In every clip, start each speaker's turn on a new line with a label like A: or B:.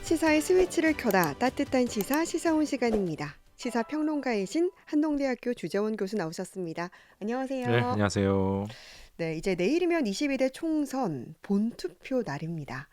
A: 시사의 스위치를 켜다 따뜻한 시사 시사온 시간입니다. 시사평론가이신 한동대학교 주재원 교수 나오셨습니다.
B: 네,
A: 안녕하세요.
B: 안녕하세요.
A: 네, 이제 내일이면 22대 총선 본투표 날입니다.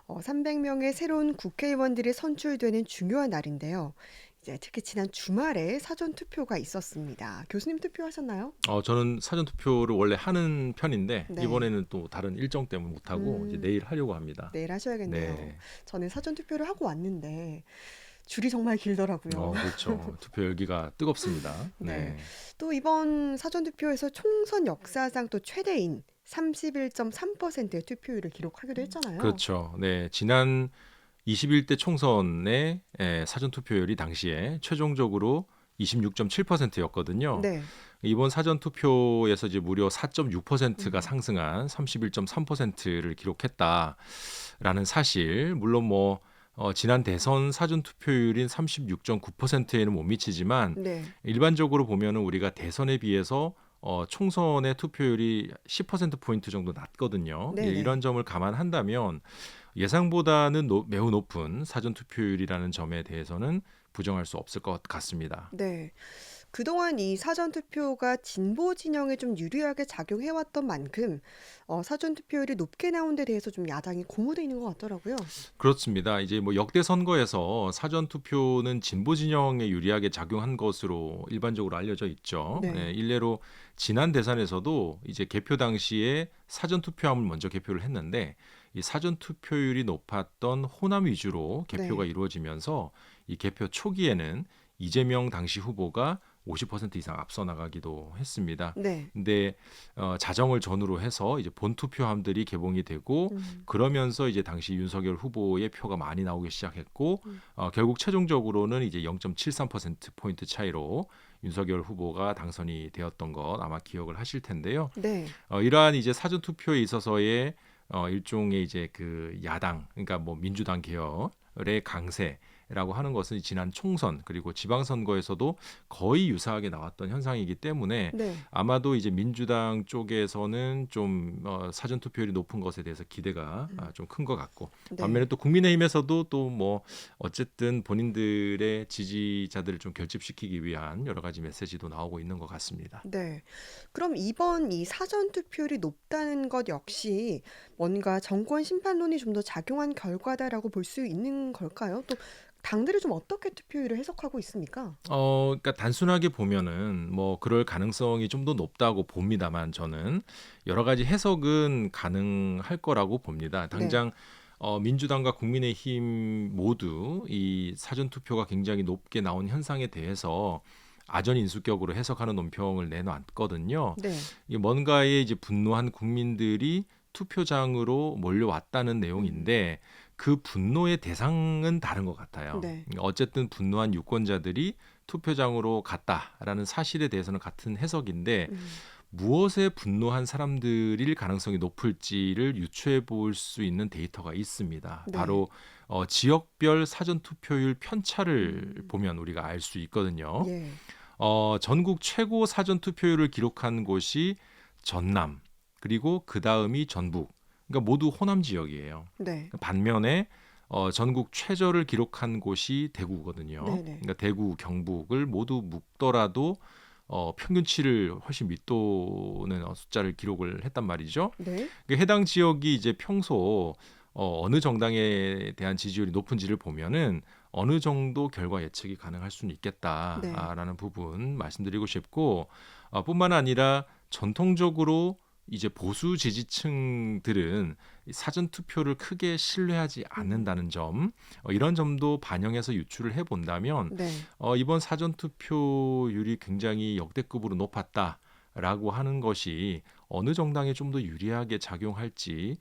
A: 300명의 새로운 국회의원들이 선출되는 중요한 날인데요. 이제 특히 지난 주말에 사전 투표가 있었습니다. 교수님 투표하셨나요?
B: 저는 사전 투표를 원래 하는 편인데
A: 네.
B: 이번에는 또 다른 일정 때문에 못하고 이제
A: 음,
B: 내일 하려고 합니다.
A: 내일 하셔야겠네요.
B: 네,
A: 저는 사전 투표를 하고 왔는데 줄이 정말 길더라고요.
B: 그렇죠. 투표 열기가 뜨겁습니다.
A: 네.
B: 네,
A: 또 이번 사전투표에서 총선 역사상 또 최대인 31.3%의 투표율을 기록하기도 했잖아요.
B: 그렇죠. 네, 지난 21대 총선의 사전 투표율이 당시에 최종적으로 26.7%였거든요.
A: 네.
B: 이번 사전 투표에서 이제 무려 4.6%가
A: 음,
B: 상승한 31.3%를 기록했다라는 사실, 물론 지난 대선 사전 투표율인 36.9%에는 못 미치지만
A: 네.
B: 일반적으로 보면은 우리가 대선에 비해서 총선의 투표율이 10% 포인트 정도 낮거든요. 예, 이런
A: 네네.
B: 점을 감안한다면 예상보다는 매우 높은 사전 투표율이라는 점에 대해서는 부정할 수 없을 것 같습니다.
A: 네. 그동안 이 사전투표가 진보 진영에 좀 유리하게 작용해왔던 만큼 사전투표율이 높게 나온 데 대해서 좀 야당이 고무돼 있는 것 같더라고요.
B: 그렇습니다. 이제 역대 선거에서 사전 투표는 진보 진영에 유리하게 작용한 것으로 일반적으로 알려져 있죠. 예,
A: 네.
B: 일례로 지난 대선에서도 이제 개표 당시에 사전 투표함을 먼저 개표를 했는데 이 사전 투표율이 높았던 호남 위주로 개표가
A: 네.
B: 이루어지면서 이 개표 초기에는 이재명 당시 후보가 50% 이상 앞서 나가기도 했습니다.
A: 네.
B: 근데 자정을 전후로 해서 이제 본투표함들이 개봉이 되고
A: 음,
B: 그러면서 이제 당시 윤석열 후보의 표가 많이 나오기 시작했고
A: 음,
B: 결국 최종적으로는 이제 0.73% 포인트 차이로 윤석열 후보가 당선이 되었던 것 아마 기억을 하실 텐데요.
A: 네.
B: 이러한 이제 사전 투표에 있어서의 일종의 이제 그 야당, 그러니까 민주당 계열의 강세라고 하는 것은 지난 총선 그리고 지방선거에서도 거의 유사하게 나왔던 현상이기 때문에
A: 네.
B: 아마도 이제 민주당 쪽에서는 좀 사전 투표율이 높은 것에 대해서 기대가
A: 음,
B: 좀 큰 것 같고, 반면에
A: 네.
B: 또 국민의힘에서도 또 어쨌든 본인들의 지지자들을 좀 결집시키기 위한 여러 가지 메시지도 나오고 있는 것 같습니다.
A: 네. 그럼 이번 이 사전 투표율이 높다는 것 역시 뭔가 정권 심판론이 좀 더 작용한 결과다라고 볼 수 있는 걸까요? 또 당들이 좀 어떻게 투표율을 해석하고 있습니까?
B: 그러니까 단순하게 보면은 그럴 가능성이 좀 더 높다고 봅니다만 저는 여러 가지 해석은 가능할 거라고 봅니다.
A: 네.
B: 당장 민주당과 국민의힘 모두 이 사전 투표가 굉장히 높게 나온 현상에 대해서 아전인수격으로 해석하는 논평을 내놨거든요.
A: 네.
B: 이게 뭔가에 이제 분노한 국민들이 투표장으로 몰려왔다는
A: 음.
B: 내용인데 그 분노의 대상은 다른 것 같아요.
A: 네.
B: 어쨌든 분노한 유권자들이 투표장으로 갔다라는 사실에 대해서는 같은 해석인데
A: 음.
B: 무엇에 분노한 사람들일 가능성이 높을지를 유추해 볼 수 있는 데이터가 있습니다.
A: 네.
B: 바로 지역별 사전 투표율 편차를
A: 음.
B: 보면 우리가 알 수 있거든요.
A: 예.
B: 전국 최고 사전 투표율을 기록한 곳이 전남, 그리고 그 다음이 전북. 그러니까 모두 호남 지역이에요.
A: 네.
B: 반면에 전국 최저를 기록한 곳이 대구거든요.
A: 네네.
B: 그러니까 대구, 경북을 모두 묶더라도 평균치를 훨씬 밑도는 숫자를 기록을 했단 말이죠.
A: 네.
B: 해당 지역이 이제 평소 어느 정당에 대한 지지율이 높은지를 보면은 어느 정도 결과 예측이 가능할 수는
A: 네.
B: 있겠다라는 부분 말씀드리고 싶고, 뿐만 아니라 전통적으로 이제 보수 지지층들은 사전 투표를 크게 신뢰하지
A: 음.
B: 않는다는 점, 이런 점도 반영해서 유추를 해본다면
A: 네.
B: 이번 사전 투표율이 굉장히 역대급으로 높았다라고 하는 것이 어느 정당에 좀 더 유리하게 작용할지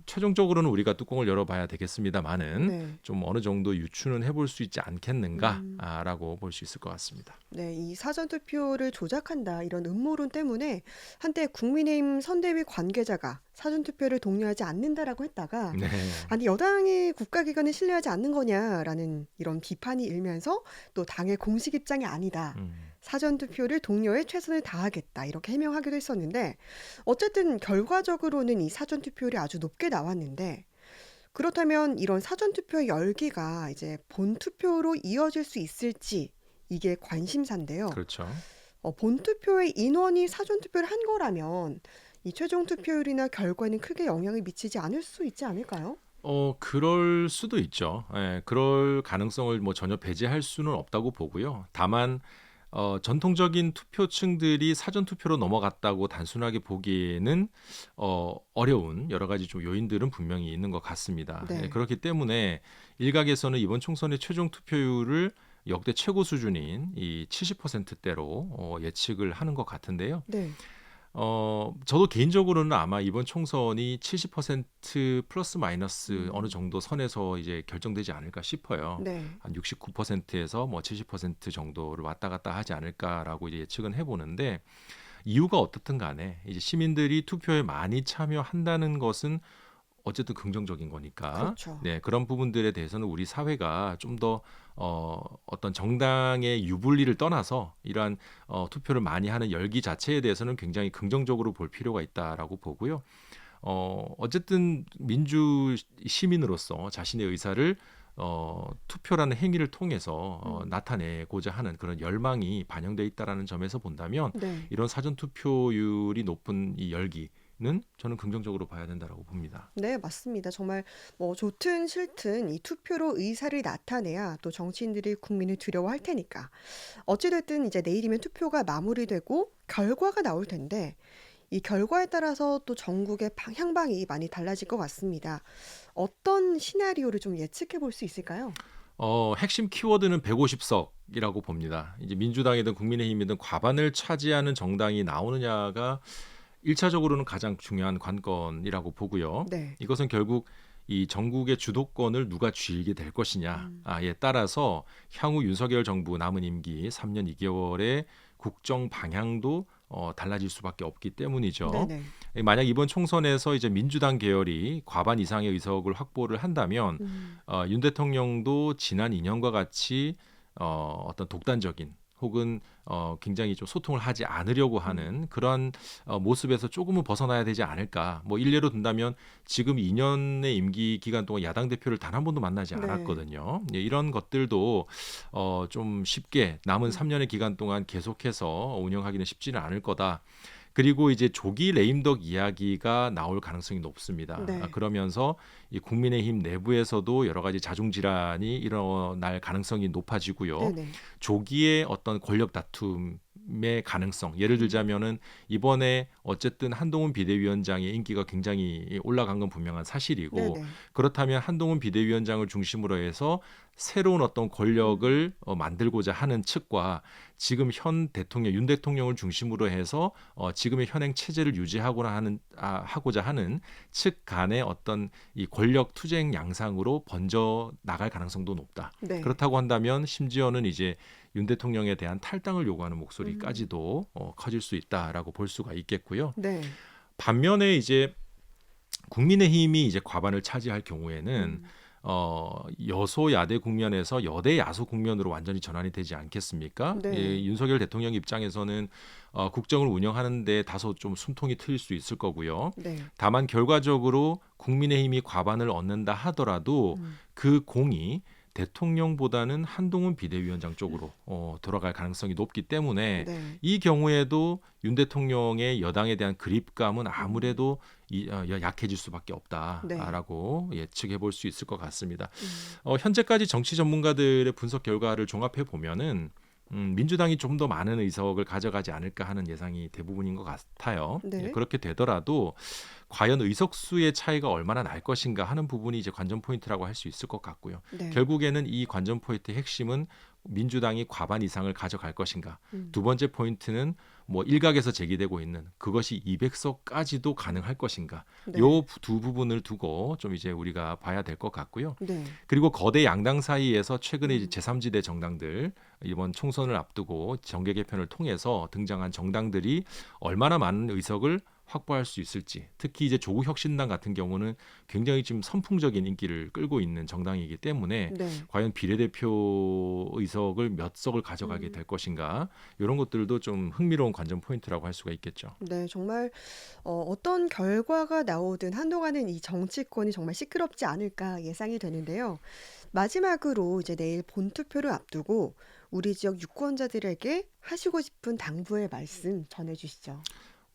B: 최종적으로는 우리가 뚜껑을 열어봐야 되겠습니다만은
A: 네.
B: 좀 어느 정도 유추는 해볼 수 있지
A: 음.
B: 않겠는가라고 볼 수 있을 것 같습니다.
A: 네. 이 사전 투표를 조작한다 이런 음모론 때문에 한때 국민의힘 선대위 관계자가 사전 투표를 독려하지 않는다라고 했다가
B: 네.
A: 아니 여당이 국가기관을 신뢰하지 않는 거냐라는 이런 비판이 일면서 또 당의 공식 입장이 아니다.
B: 음.
A: 사전 투표를 독려에 최선을 다하겠다 이렇게 해명하기도 했었는데 어쨌든 결과적으로는 이 사전 투표율이 아주 높게 나왔는데 그렇다면 이런 사전 투표의 열기가 이제 본투표로 이어질 수 있을지 이게 관심사인데요.
B: 그렇죠.
A: 본투표의 인원이 사전 투표를 한 거라면 이 최종 투표율이나 결과에는 크게 영향을 미치지 않을 수 있지 않을까요?
B: 그럴 수도 있죠. 예, 그럴 가능성을 뭐 전혀 배제할 수는 없다고 보고요. 다만 전통적인 투표층들이 사전 투표로 넘어갔다고 단순하게 보기에는 어려운 여러 가지 좀 요인들은 분명히 있는 것 같습니다. 예,
A: 네.
B: 그렇기 때문에 일각에서는 이번 총선의 최종 투표율을 역대 최고 수준인 이 70%대로 예측을 하는 것 같은데요.
A: 네.
B: 저도 개인적으로는 아마 이번 총선이 70% 플러스 마이너스 어느
A: 음.
B: 정도 선에서 이제 결정되지 않을까 싶어요.
A: 네.
B: 한 69%에서 뭐 70% 정도를 왔다 갔다 하지 않을까라고 이제 예측은 해보는데 이유가 어떻든 간에 이제 시민들이 투표에 많이 참여한다는 것은 어쨌든 긍정적인 거니까
A: 그렇죠.
B: 네, 그런 부분들에 대해서는 우리 사회가 좀 더 어떤 정당의 유불리를 떠나서 이러한 투표를 많이 하는 열기 자체에 대해서는 굉장히 긍정적으로 볼 필요가 있다라고 보고요. 어쨌든 민주 시민으로서 자신의 의사를 투표라는 행위를 통해서
A: 음.
B: 나타내고자 하는 그런 열망이 반영돼 있다라는 점에서 본다면
A: 네.
B: 이런 사전 투표율이 높은 이 열기는 저는 긍정적으로 봐야 된다라고 봅니다.
A: 네, 맞습니다. 정말 뭐 좋든 싫든 이 투표로 의사를 나타내야 또 정치인들이 국민을 두려워할 테니까. 어찌됐든 이제 내일이면 투표가 마무리되고 결과가 나올 텐데 이 결과에 따라서 또 전국의 향방이 많이 달라질 것 같습니다. 어떤 시나리오를 좀 예측해 볼 수 있을까요?
B: 핵심 키워드는 150석이라고 봅니다. 이제 민주당이든 국민의힘이든 과반을 차지하는 정당이 나오느냐가 1차적으로는 가장 중요한 관건이라고 보고요.
A: 네.
B: 이것은 결국 이 전국의 주도권을 누가 쥐게 될
A: 음.
B: 것이냐에 따라서 향후 윤석열 정부 남은 임기 3년 2개월의 국정 방향도 달라질 수밖에 없기 때문이죠.
A: 네네.
B: 만약 이번 총선에서 이제 민주당 계열이 과반 이상의 의석을 확보를 한다면
A: 음.
B: 윤 대통령도 지난 2년과 같이 어떤 독단적인 혹은 굉장히 좀 소통을 하지 않으려고
A: 음.
B: 하는 그런 모습에서 조금은 벗어나야 되지 않을까. 뭐 일례로 든다면 지금 2년의 임기 기간 동안 야당 대표를 단 한 번도 만나지
A: 네.
B: 않았거든요. 예, 이런 것들도 좀 쉽게 남은
A: 음.
B: 3년의 기간 동안 계속해서 운영하기는 쉽지는 않을 거다. 그리고 이제 조기 레임덕 이야기가 나올 가능성이 높습니다.
A: 네.
B: 그러면서 이 국민의힘 내부에서도 여러 가지 자중질환이 일어날 가능성이 높아지고요.
A: 네네.
B: 조기에 어떤 권력 다툼의 가능성. 예를
A: 음.
B: 들자면은 이번에 어쨌든 한동훈 비대위원장의 인기가 굉장히 올라간 건 분명한 사실이고
A: 네네.
B: 그렇다면 한동훈 비대위원장을 중심으로 해서 새로운 어떤
A: 음.
B: 권력을 만들고자 하는 측과 지금 현 대통령 윤 대통령을 중심으로 해서 지금의 현행 체제를 하고자 하는 측 간의 어떤 이 권력 투쟁 양상으로 번져 나갈 가능성도 높다.
A: 네.
B: 그렇다고 한다면 심지어는 이제 윤 대통령에 대한 탈당을 요구하는
A: 음.
B: 목소리까지도 커질 수 있다라고 볼 수가 있겠고요.
A: 네.
B: 반면에 이제 국민의힘이 이제 과반을 차지할 경우에는
A: 음.
B: 여소야대 국면에서 여대 야소 국면으로 완전히 전환이 되지 않겠습니까? 예,
A: 네.
B: 윤석열 대통령 입장에서는 국정을 운영하는데 다소 좀 숨통이 트일 수 있을 거고요.
A: 네.
B: 다만 결과적으로 국민의힘이 과반을 얻는다 하더라도
A: 음.
B: 그 공이 대통령보다는 한동훈 비대위원장 쪽으로 돌아갈 가능성이 높기 때문에
A: 네.
B: 이 경우에도 윤 대통령의 여당에 대한 그립감은
A: 음.
B: 아무래도 약해질 수밖에
A: 네.
B: 없다라고 예측해 볼 수 있을 것 같습니다.
A: 음.
B: 현재까지 정치 전문가들의 분석 결과를 종합해 보면은 민주당이 좀 더 많은 의석을 가져가지 않을까 하는 예상이 대부분인 것 같아요. 예,
A: 네.
B: 그렇게 되더라도 과연 의석수의 차이가 얼마나 날 것인가 하는 부분이 이제 관전 포인트라고 할 수 있을 것 같고요.
A: 네.
B: 결국에는 이 관전 포인트의 핵심은 민주당이 과반 이상을 가져갈 것인가. 두
A: 음.
B: 번째 포인트는 뭐 일각에서 제기되고 있는 그것이 200석까지도 가능할 것인가.
A: 네.
B: 요 두 부분을 두고 좀 이제 우리가 봐야 될 것 같고요.
A: 네.
B: 그리고 거대 양당 사이에서 최근에 이제
A: 음.
B: 제3지대 정당들 이번 총선을 앞두고 정계 개편을 통해서 등장한 정당들이 얼마나 많은 의석을 확보할 수 있을지, 특히 이제 조국혁신당 같은 경우는 굉장히 지금 선풍적인 인기를 끌고 있는 정당이기 때문에
A: 네.
B: 과연 비례대표 의석을 몇 석을 가져가게
A: 음.
B: 될 것인가, 이런 것들도 좀 흥미로운 관전 포인트라고 할 수가 있겠죠.
A: 네. 정말 어떤 결과가 나오든 한동안은 이 정치권이 정말 시끄럽지 않을까 예상이 되는데요. 마지막으로 이제 내일 본투표를 앞두고 우리 지역 유권자들에게 하시고 싶은 당부의 말씀 전해 주시죠.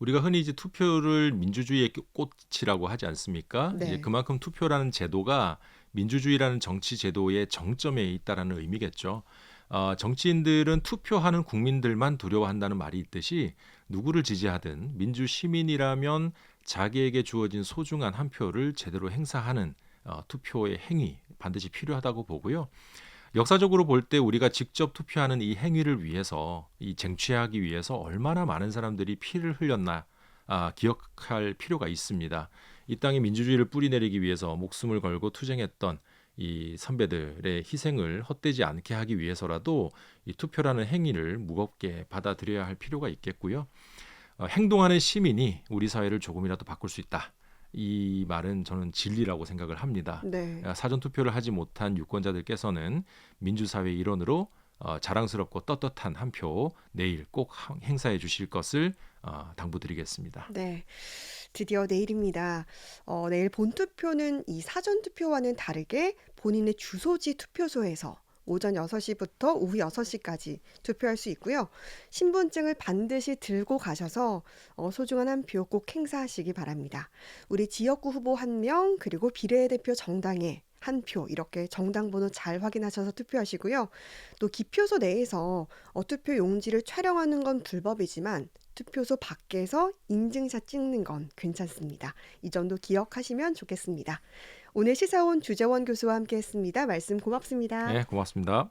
B: 우리가 흔히 이제 투표를 민주주의의 꽃이라고 하지 않습니까? 이제
A: 네.
B: 그만큼 투표라는 제도가 민주주의라는 정치 제도의 정점에 있다라는 의미겠죠. 정치인들은 투표하는 국민들만 두려워한다는 말이 있듯이 누구를 지지하든 민주 시민이라면 자기에게 주어진 소중한 한 표를 제대로 행사하는 투표의 행위 반드시 필요하다고 보고요. 역사적으로 볼 때 우리가 직접 투표하는 이 행위를 위해서, 이 쟁취하기 위해서 얼마나 많은 사람들이 피를 흘렸나 기억할 필요가 있습니다. 이 땅에 민주주의를 뿌리내리기 위해서 목숨을 걸고 투쟁했던 이 선배들의 희생을 헛되지 않게 하기 위해서라도 이 투표라는 행위를 무겁게 받아들여야 할 필요가 있겠고요. 행동하는 시민이 우리 사회를 조금이라도 바꿀 수 있다. 이 말은 저는 진리라고 생각을 합니다.
A: 네.
B: 사전 투표를 하지 못한 유권자들께서는 민주사회의 일원으로 자랑스럽고 떳떳한 한 표 내일 꼭 행사해 주실 것을 당부드리겠습니다.
A: 네. 드디어 내일입니다. 내일 본투표는 이 사전투표와는 다르게 본인의 주소지 투표소에서 오전 6시부터 오후 6시까지 투표할 수 있고요. 신분증을 반드시 들고 가셔서 소중한 한 표 꼭 행사하시기 바랍니다. 우리 지역구 후보 1명, 그리고 비례대표 정당에 한 표, 이렇게 정당 번호 잘 확인하셔서 투표하시고요. 또 기표소 내에서 투표 용지를 촬영하는 건 불법이지만 투표소 밖에서 인증샷 찍는 건 괜찮습니다. 이 점도 기억하시면 좋겠습니다. 오늘 시사온 주재원 교수와 함께했습니다. 말씀 고맙습니다.
B: 네, 고맙습니다.